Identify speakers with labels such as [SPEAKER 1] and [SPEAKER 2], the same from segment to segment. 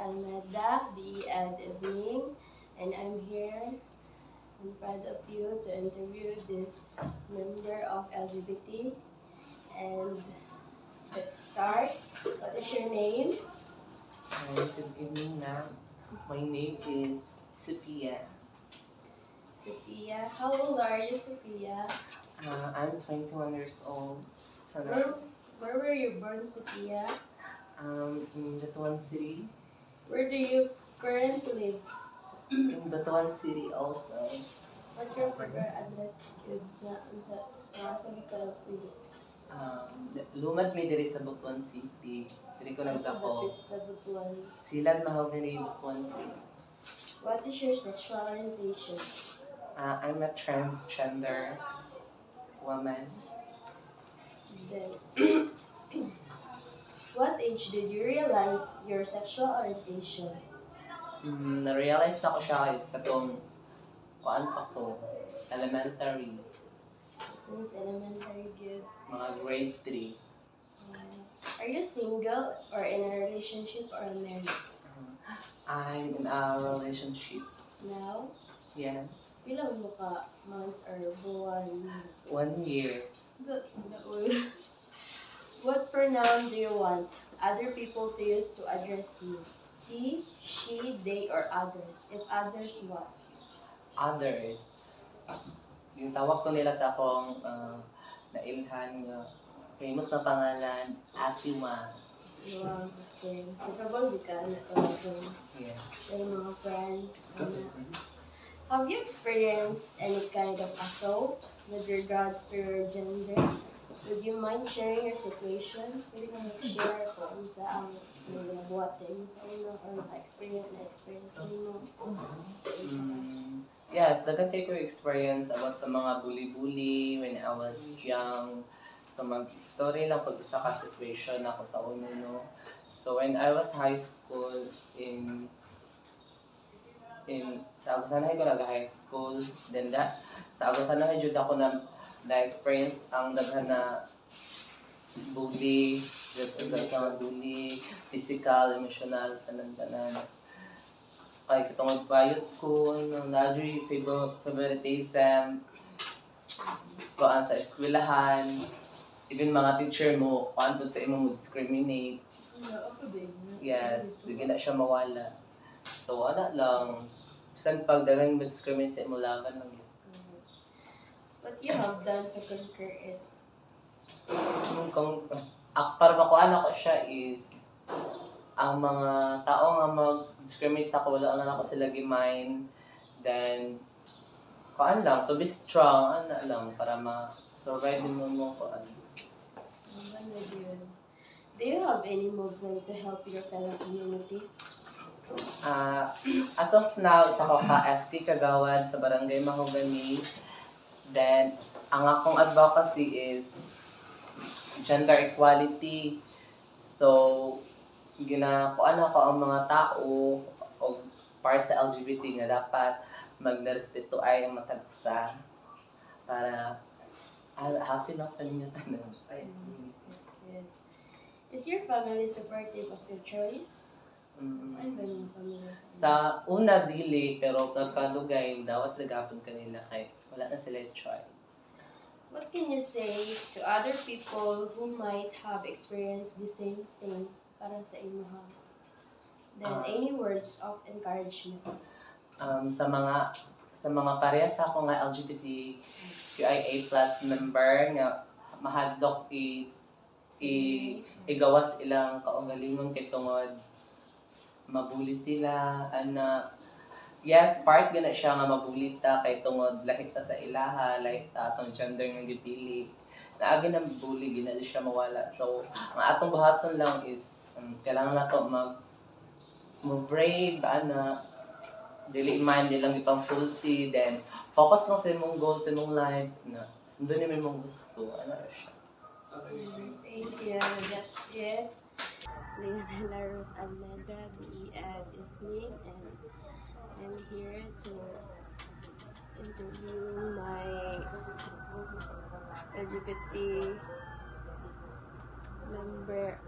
[SPEAKER 1] Almeda, BE-Ed Evening, and I'm here in front of you to interview this member of LGBT. And let's start. What is your name?
[SPEAKER 2] Hi, good evening, ma'am. My name is Sophia.
[SPEAKER 1] Sophia. How old are you, Sophia?
[SPEAKER 2] I'm 21 years old.
[SPEAKER 1] Where, where were you born, Sophia?
[SPEAKER 2] In Butuan City.
[SPEAKER 1] Where do you currently live?
[SPEAKER 2] In Butuan City also.
[SPEAKER 1] What's your preferred address? Sa gikarap pili.
[SPEAKER 2] Lumad mi diri sa Butuan City. Diri ko nagdako.
[SPEAKER 1] Dapit sa Butuan.
[SPEAKER 2] Silad mahogany Butuan City.
[SPEAKER 1] What is your sexual orientation?
[SPEAKER 2] I'm a transgender woman.
[SPEAKER 1] Then, what age did you realize your sexual orientation?
[SPEAKER 2] Na-realize na ko siya katong kuan pa ko. Elementary.
[SPEAKER 1] Since elementary, good.
[SPEAKER 2] Mga grade 3.
[SPEAKER 1] Are you single or in a relationship or married?
[SPEAKER 2] I'm in a relationship.
[SPEAKER 1] Now,
[SPEAKER 2] Yes.
[SPEAKER 1] ilang mo ka months or buwan?
[SPEAKER 2] 1 year.
[SPEAKER 1] That's the old. What pronoun do you want other people to use to address you? He, she, they, or others? If others, what?
[SPEAKER 2] Others. Yung tawag ko nila sa akong nailhan nga famous na pangalan, Ate Ma.
[SPEAKER 1] Yung mga friends. Suitable di ka na talagang
[SPEAKER 2] Yeah.
[SPEAKER 1] yung mga friends. Have you experienced any kind of assault with regards to your gender? Would you mind sharing your situation? Pwede ka mag-share kung saan may nabuhat sa inyo sa ulo or na-experience mo.
[SPEAKER 2] Yes, nagkatake ko experience about sa mga bully-bully when I was young. So mag-story lang pag isa ka situation ako sa uno, no? So when I was high school sa Agusanahay ko nag-high school, then sa Agusanahay jud ako na-experience ang daghan na bully, just sa mga bully, physical, emotional, tanan-tanan. Ay, katong bayot ko, nadyo'y favoritism, kuan sa eskwelahan, even mga teacher mo, kuan po sa imo mo discriminate. Yes, di na siya mawala. So, lang, bisan pag dagang discriminate sa imo laban lang yun.
[SPEAKER 1] What you have done to conquer it?
[SPEAKER 2] Para makuha ako siya is, ang mga tao nga mag-discriminate sa ako, wala na ako sila gimain. Then, kuan lang, to be strong, lang, para ma-survive din mo kuan.
[SPEAKER 1] Do you have any movement to help your fellow community?
[SPEAKER 2] As of now, isa ko ka-SK Kagawad sa Barangay Mahogany. Then, ang akong advocacy is gender equality. So, ginakuan ako ang mga tao o part sa LGBT nga dapat magnarespeto ay ang matagsa para happy na kanya tanan.
[SPEAKER 1] Is your family supportive of your choice? Ano ba yung family?
[SPEAKER 2] Sa una dili, pero pagkalugay dawat lagapon kanila kay wala na sila choice.
[SPEAKER 1] What can you say to other people who might have experienced the same thing para sa imuha? Then any words of encouragement?
[SPEAKER 2] Sa mga pareha sa ako nga LGBTQIA+ member nga mahadlok igawas ilang kaugalingon kay tungod mabuli sila yes, part gana siya nga mabuli ta kay tungod lahit ta sa ilaha, lahit ta atong gender nga gipili. Naagi nang bully gina siya mawala. So, ang atong buhaton lang is kailangan nato brave dili mind nilang ipang faulty, then focus lang sa imong goals sa imong life na sundon ni imong gusto siya.
[SPEAKER 1] Thank you. That's it. Leonela Ruth Almeda, BE-Ed Evening, and I'm here to interview my LGBT member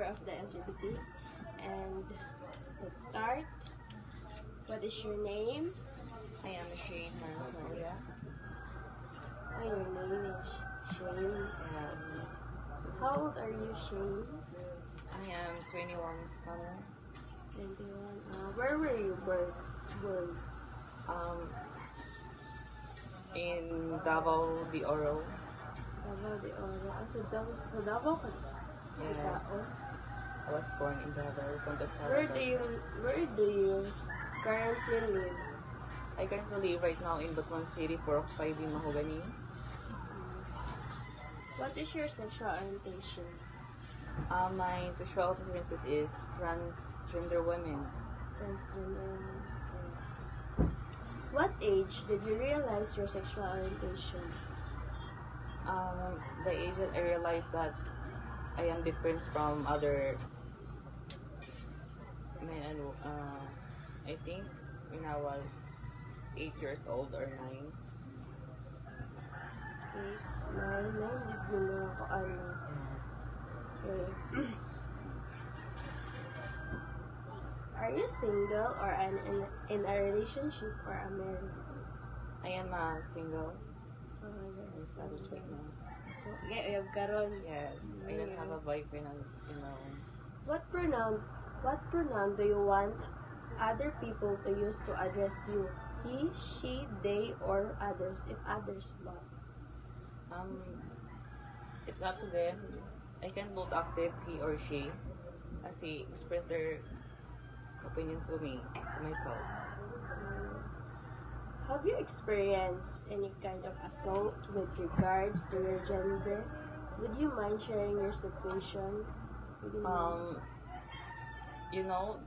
[SPEAKER 1] of the LGBT, and let's start. What is your name?
[SPEAKER 3] I am Shane Mansoria.
[SPEAKER 1] Oh, your name is Shane. How old are you, Shane?
[SPEAKER 3] I am 21 scholar.
[SPEAKER 1] 21. Where were you born?
[SPEAKER 3] In Davao de Oro.
[SPEAKER 1] Davao de Oro. So Davao ka?
[SPEAKER 3] Yes.
[SPEAKER 1] Tao?
[SPEAKER 3] I was born in Davao, Contestado.
[SPEAKER 1] Where do you currently live?
[SPEAKER 3] I currently live right now in Butuan City, Purok 5 in Mahogany.
[SPEAKER 1] What is your sexual orientation?
[SPEAKER 3] My sexual preferences is transgender women.
[SPEAKER 1] Transgender. What age did you realize your sexual orientation?
[SPEAKER 3] The age that I realized that I am different from other men. I think when I was 8 years old or 9.
[SPEAKER 1] 8, 9, did you know ako ano? Okay. Are you single or in a relationship or a married?
[SPEAKER 3] I am single.
[SPEAKER 1] Oh,
[SPEAKER 3] I'm established right now.
[SPEAKER 1] So, okay, you have karon.
[SPEAKER 3] Yes, I don't have a boyfriend,
[SPEAKER 1] What pronoun do you want other people to use to address you? He, she, they, or others? If others, what?
[SPEAKER 3] It's up to them. I can both accept he or she as he express their opinion to me, to myself.
[SPEAKER 1] Have you experienced any kind of assault with regards to your gender? Would you mind sharing your situation?
[SPEAKER 3] You know,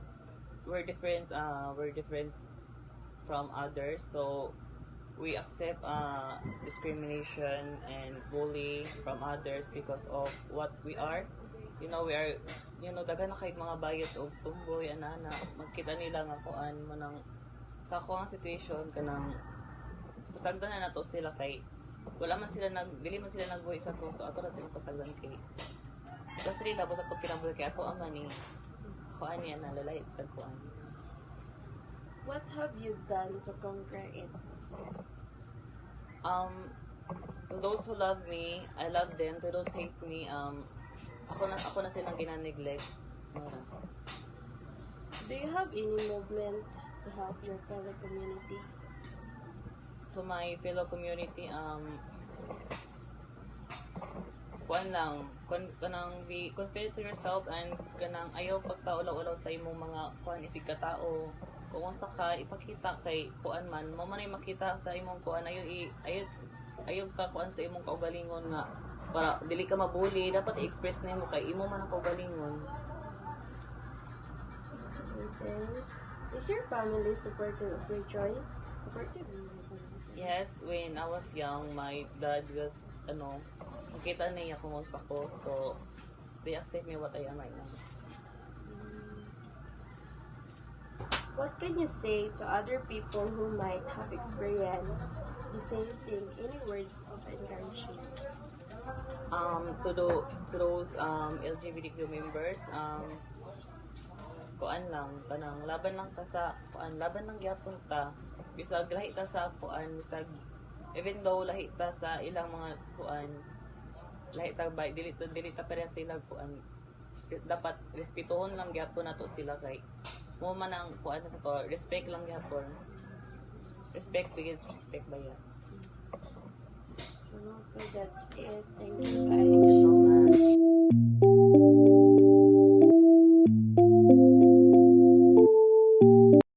[SPEAKER 3] we're different from others, so we accept discrimination and bully from others because of what we are. We are, daghan na kay mga bayot o tumboy, anana, magkita nila nga kuan mo nang sa ako ang situation kanang pasagdan na nato sila kay dili man sila nagbuhi sa to, so ato na sila pasagdan kay kasi nila basta to kinabuhi kay ato ama ni kuan niya na lalay kuan.
[SPEAKER 1] What have you done to conquer it?
[SPEAKER 3] To those who love me, I love them. To those hate me, ako na silang ginaneglect.
[SPEAKER 1] Do you have any movement to help your fellow community?
[SPEAKER 3] To my fellow community, kanang be confident to yourself and kanang ayaw pagkaulaw-ulaw sa imong mga isig ka tao. Kung unsa ka ipakita kay kuan man, mo man ay makita sa imong kuan ayaw ka kuan sa imong kaugalingon nga para dili ka mabuli, dapat i-express nimo kay imo man ang kaugalingon.
[SPEAKER 1] Thanks. Is your family supportive of your choice? Supportive?
[SPEAKER 3] Yes, when I was young, my dad was makita niya kung unsa ko, so they accept me what I am right now.
[SPEAKER 1] What can you say to other people who might have experienced the same thing? Any words of encouragement?
[SPEAKER 3] To those LGBTQ members, kuan lang kanang laban lang ta sa laban lang gyapon ta bisag lahi ta sa bisag even though lahi ta sa ilang mga lahi ta ba dili ta pareha sila dapat respetuhon lang gyapon nato sila kay mo man ang sa to respect lang gyapon. Respect begins respect ba yan?
[SPEAKER 1] So that's it. Thank you guys.